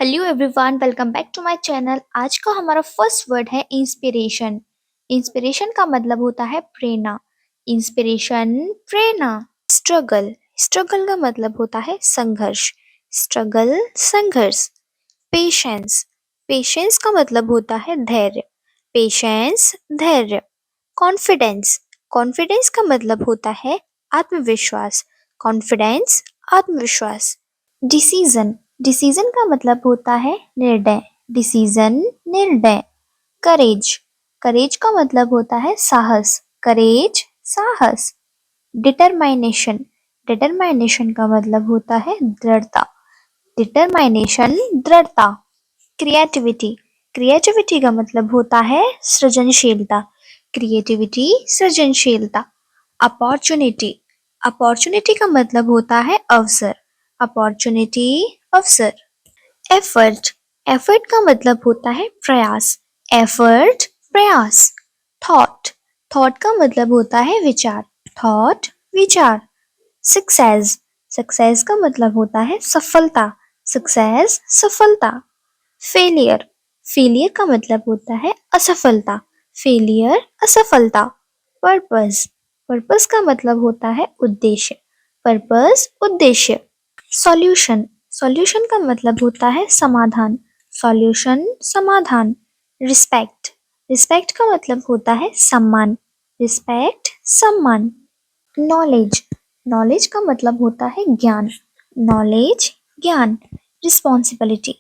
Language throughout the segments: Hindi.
Hello everyone, welcome back to my channel. आज का हमारा फर्स्ट वर्ड है इंस्पिरेशन। इंस्पिरेशन का मतलब होता है प्रेरणा। इंस्पिरेशन, प्रेरणा। स्ट्रगल, स्ट्रगल का मतलब होता है संघर्ष। स्ट्रगल, संघर्ष। पेशेंस, पेशेंस का मतलब होता है धैर्य। पेशेंस, धैर्य। कॉन्फिडेंस, कॉन्फिडेंस का मतलब होता है आत्मविश्वास। कॉन्फिडेंस, आत्मविश्वास। डिसीजन, डिसीजन का मतलब होता है निर्णय। डिसीजन, निर्णय। करेज, करेज का मतलब होता है साहस। करेज, साहस। डिटरमाइनेशन, डिटरमाइनेशन का मतलब होता है दृढ़ता। डिटरमाइनेशन, दृढ़ता। क्रिएटिविटी, क्रिएटिविटी का मतलब होता है सृजनशीलता। क्रिएटिविटी, सृजनशीलता। अपॉर्चुनिटी, अपॉर्चुनिटी का मतलब होता है अवसर। अपॉर्चुनिटी, अवसर। एफर्ट, एफर्ट का मतलब होता है प्रयास। एफर्ट, प्रयास। थॉट, थॉट का मतलब होता है विचार। थॉट, विचार। सक्सेस, सक्सेस का मतलब होता है सफलता। सक्सेस, सफलता। फेलियर, फेलियर का मतलब होता है असफलता। फेलियर, असफलता। पर्पस, पर्पस का मतलब होता है उद्देश्य। पर्पस, उद्देश्य। सॉल्यूशन, सॉल्यूशन का मतलब होता है समाधान। सॉल्यूशन, समाधान। रिस्पेक्ट, रिस्पेक्ट का मतलब होता है सम्मान। रिस्पेक्ट, सम्मान। नॉलेज, नॉलेज का मतलब होता है ज्ञान। नॉलेज, ज्ञान। रिस्पॉन्सिबिलिटी,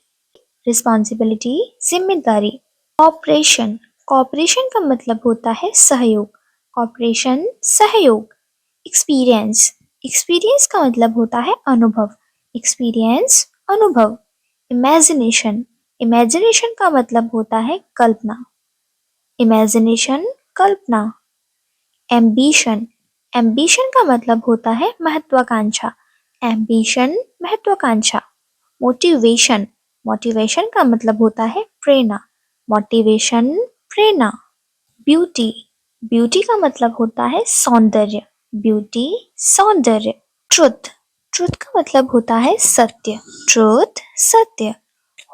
रिस्पॉन्सिबिलिटी, जिम्मेदारी। कॉपरेशन, कॉपरेशन का मतलब होता है सहयोग। कॉपरेशन, सहयोग। एक्सपीरियंस, एक्सपीरियंस का मतलब होता है अनुभव। एक्सपीरियंस, अनुभव। इमेजिनेशन, इमेजिनेशन का मतलब होता है कल्पना। इमेजिनेशन, कल्पना। एम्बिशन, एम्बिशन का मतलब होता है महत्वाकांक्षा। एम्बिशन, महत्वाकांक्षा। मोटिवेशन, मोटिवेशन का मतलब होता है प्रेरणा। मोटिवेशन, प्रेरणा। ब्यूटी, ब्यूटी का मतलब होता है सौंदर्य। ब्यूटी, सौंदर्य। ट्रुथ, ट्रुथ का मतलब होता है सत्य। ट्रुथ, सत्य।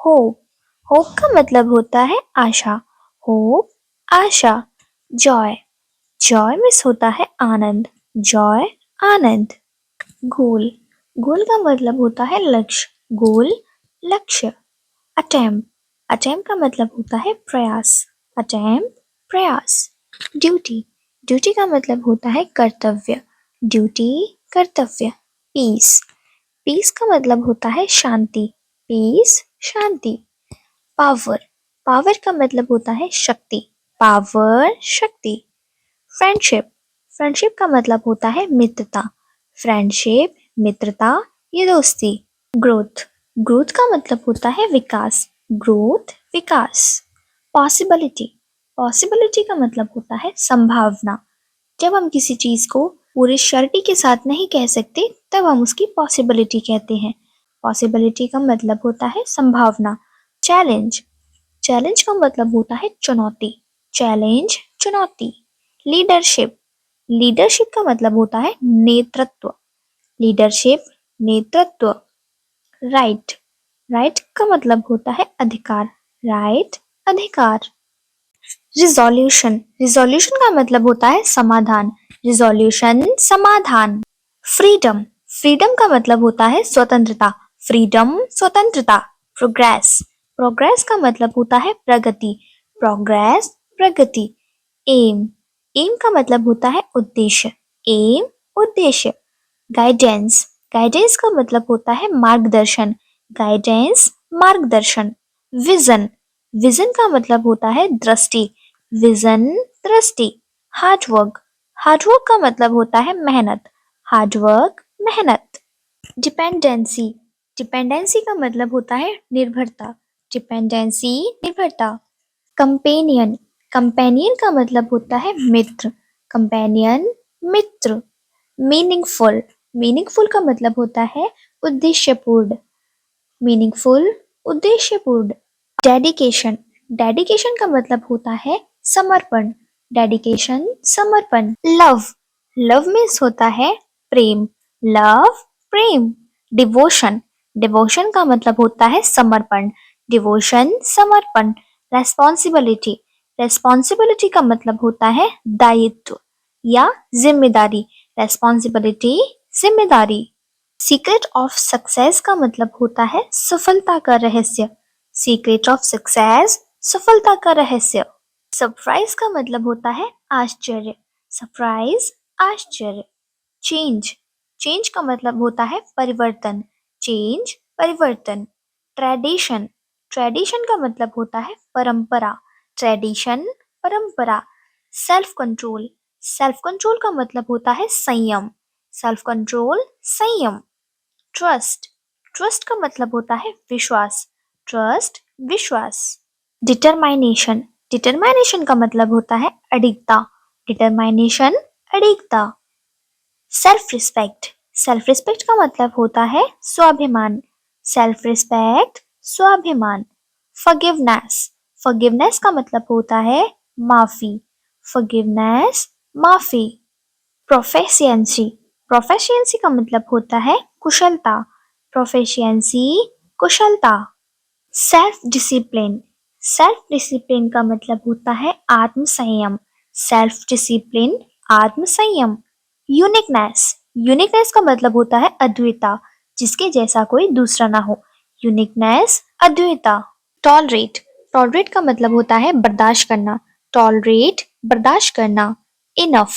होप, होप का मतलब होता है आशा। होप, आशा। जॉय, जॉय मीन्स होता है आनंद। जॉय, आनंद। गोल, गोल का मतलब होता है लक्ष्य। गोल, लक्ष्य। अटेम्प्ट, अटेम्प्ट का मतलब होता है प्रयास। अटेम्प्ट, प्रयास। ड्यूटी, ड्यूटी का मतलब होता है कर्तव्य। ड्यूटी, कर्तव्य। पीस, पीस का मतलब होता है शांति। पीस, शांति। पावर, पावर का मतलब होता है शक्ति। पावर, शक्ति। फ्रेंडशिप, फ्रेंडशिप का मतलब होता है मित्रता। फ्रेंडशिप, मित्रता, ये दोस्ती। ग्रोथ, ग्रोथ का मतलब होता है विकास। ग्रोथ, विकास। पॉसिबिलिटी, पॉसिबिलिटी का मतलब होता है संभावना। जब हम किसी चीज को पूरी श्योरिटी के साथ नहीं कह सकते तब हम उसकी पॉसिबिलिटी कहते हैं। पॉसिबिलिटी का मतलब होता है संभावना। चैलेंज, चैलेंज का मतलब होता है चुनौती। चैलेंज, चुनौती। लीडरशिप, लीडरशिप का मतलब होता है नेतृत्व। लीडरशिप, नेतृत्व। राइट, राइट का मतलब होता है अधिकार। राइट, अधिकार। रिजोल्यूशन, रिजोल्यूशन का मतलब होता है समाधान। रिजोल्यूशन, समाधान। फ्रीडम, फ्रीडम का मतलब होता है स्वतंत्रता। फ्रीडम, स्वतंत्रता। प्रोग्रेस, प्रोग्रेस का मतलब होता है प्रगति। प्रोग्रेस, प्रगति। एम, एम का मतलब होता है उद्देश्य। एम, उद्देश्य। गाइडेंस, गाइडेंस का मतलब होता है मार्गदर्शन। गाइडेंस, मार्गदर्शन। विजन, विजन का मतलब होता है दृष्टि। विजन, दृष्टि। हार्डवर्क, हार्डवर्क का मतलब होता है मेहनत। हार्डवर्क, मेहनत। डिपेंडेंसी, डिपेंडेंसी का मतलब होता है निर्भरता। डिपेंडेंसी, निर्भरता। कंपेनियन, कंपेनियन का मतलब होता है मित्र। कंपेनियन, मित्र। मीनिंगफुल, मीनिंगफुल का मतलब होता है उद्देश्यपूर्ण। मीनिंगफुल, उद्देश्यपूर्ण। डेडिकेशन, डेडिकेशन का मतलब होता है समर्पण। डेडिकेशन, समर्पण। लव, लव मीन्स होता है प्रेम। लव, प्रेम। डिवोशन, डिवोशन का मतलब होता है समर्पण, डिवोशन समर्पण। रेस्पॉन्सिबिलिटी, रेस्पॉन्सिबिलिटी का मतलब होता है दायित्व या जिम्मेदारी, रेस्पॉन्सिबिलिटी जिम्मेदारी। सीक्रेट ऑफ सक्सेस का मतलब होता है सफलता का रहस्य, सीक्रेट ऑफ सक्सेस सफलता का रहस्य। सरप्राइज का मतलब होता है आश्चर्य, सरप्राइज आश्चर्य। चेंज, चेंज का मतलब होता है परिवर्तन, चेंज परिवर्तन। ट्रेडिशन, ट्रेडिशन का मतलब होता है परंपरा, ट्रेडिशन परंपरा। सेल्फ कंट्रोल, सेल्फ कंट्रोल का मतलब होता है संयम, सेल्फ कंट्रोल संयम। ट्रस्ट, ट्रस्ट का मतलब होता है विश्वास, ट्रस्ट विश्वास। डिटरमाइनेशन, डिटरमाइनेशन का मतलब होता है अडिगता, डिटरमाइनेशन अडिगता। सेल्फ रिस्पेक्ट, सेल्फ रिस्पेक्ट का मतलब होता है स्वाभिमान, सेल्फ रिस्पेक्ट स्वाभिमान। फॉरगिवनेस, फॉरगिवनेस का मतलब होता है माफी, फॉरगिवनेस माफी। प्रोफेशिएंसी, प्रोफेशिएंसी का मतलब होता है कुशलता, प्रोफेशिएंसी कुशलता। सेल्फ डिसिप्लिन, सेल्फ डिसिप्लिन का मतलब होता है आत्म संयम, सेल्फ डिसिप्लिन आत्म संयम। यूनिकनेस, यूनिकनेस का मतलब होता है अद्विता, जिसके जैसा कोई दूसरा ना हो, यूनिकनेस अद्विता। टॉलरेट, टॉलरेट का मतलब होता है बर्दाश्त करना, टॉलरेट बर्दाश्त करना। इनफ,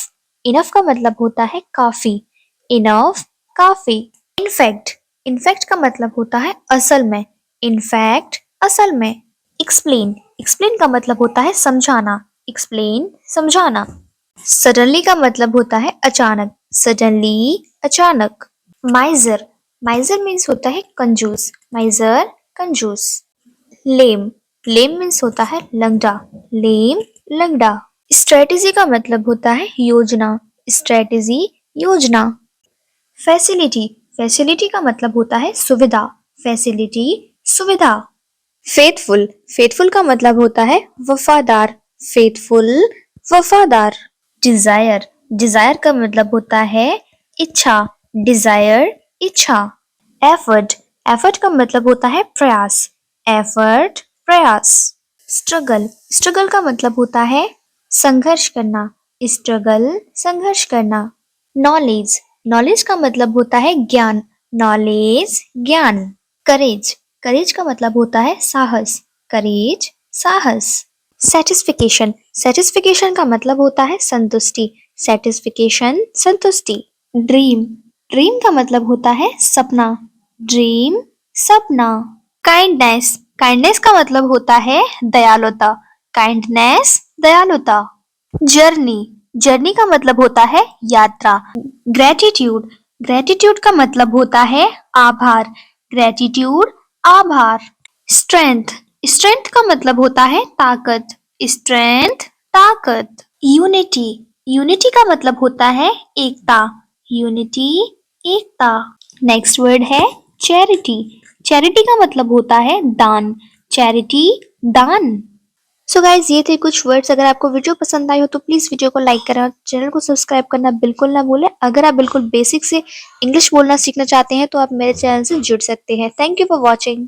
इनफ का मतलब होता है काफी, इनफ काफी। इनफैक्ट, इनफैक्ट का मतलब होता है असल में, इनफैक्ट असल में। एक्सप्लेन, एक्सप्लेन का मतलब होता है समझाना, एक्सप्लेन समझाना। सडनली का मतलब होता है अचानक, सडनली अचानक। माइजर, माइजर मीन्स होता है कंजूस, माइजर कंजूस। लेम, लेम मीन्स होता है लंगड़ा, लेम लंगड़ा। स्ट्रेटेजी का मतलब होता है योजना, स्ट्रेटेजी योजना। फैसिलिटी, फैसिलिटी का मतलब होता है सुविधा, फैसिलिटी सुविधा। फेथफुल, फेथफुल का मतलब होता है वफादार, फेथफुल वफादार। डिजायर, डिजायर का मतलब होता है इच्छा, डिजायर इच्छा। एफर्ट, एफर्ट का मतलब होता है प्रयास, एफर्ट प्रयास। स्ट्रगल, स्ट्रगल का मतलब होता है संघर्ष करना, स्ट्रगल संघर्ष करना। नॉलेज, नॉलेज का मतलब होता है ज्ञान, नॉलेज ज्ञान। करेज, करेज का मतलब होता है साहस, करेज साहस। सेटिस्फिकेशन, सेटिस्फिकेशन का मतलब होता है संतुष्टि, सेटिस्फिकेशन संतुष्टि। ड्रीम, ड्रीम का मतलब होता है सपना, ड्रीम सपना। काइंडनेस, काइंडनेस का मतलब होता है दयालुता, काइंडनेस दयालुता। जर्नी, जर्नी का मतलब होता है यात्रा। ग्रेटिट्यूड, ग्रेटिट्यूड का मतलब होता है आभार, ग्रेटिट्यूड आभार। स्ट्रेंथ, स्ट्रेंथ का मतलब होता है ताकत, स्ट्रेंथ ताकत। यूनिटी, यूनिटी का मतलब होता है एकता, यूनिटी एकता। नेक्स्ट वर्ड है चैरिटी, चैरिटी का मतलब होता है दान, चैरिटी दान। सो गाइज ये थे कुछ वर्ड्स। अगर आपको वीडियो पसंद आई हो तो प्लीज वीडियो को लाइक करें और चैनल को सब्सक्राइब करना बिल्कुल ना भूलें। अगर आप बिल्कुल बेसिक से इंग्लिश बोलना सीखना चाहते हैं तो आप मेरे चैनल से जुड़ सकते हैं। Thank you for watching.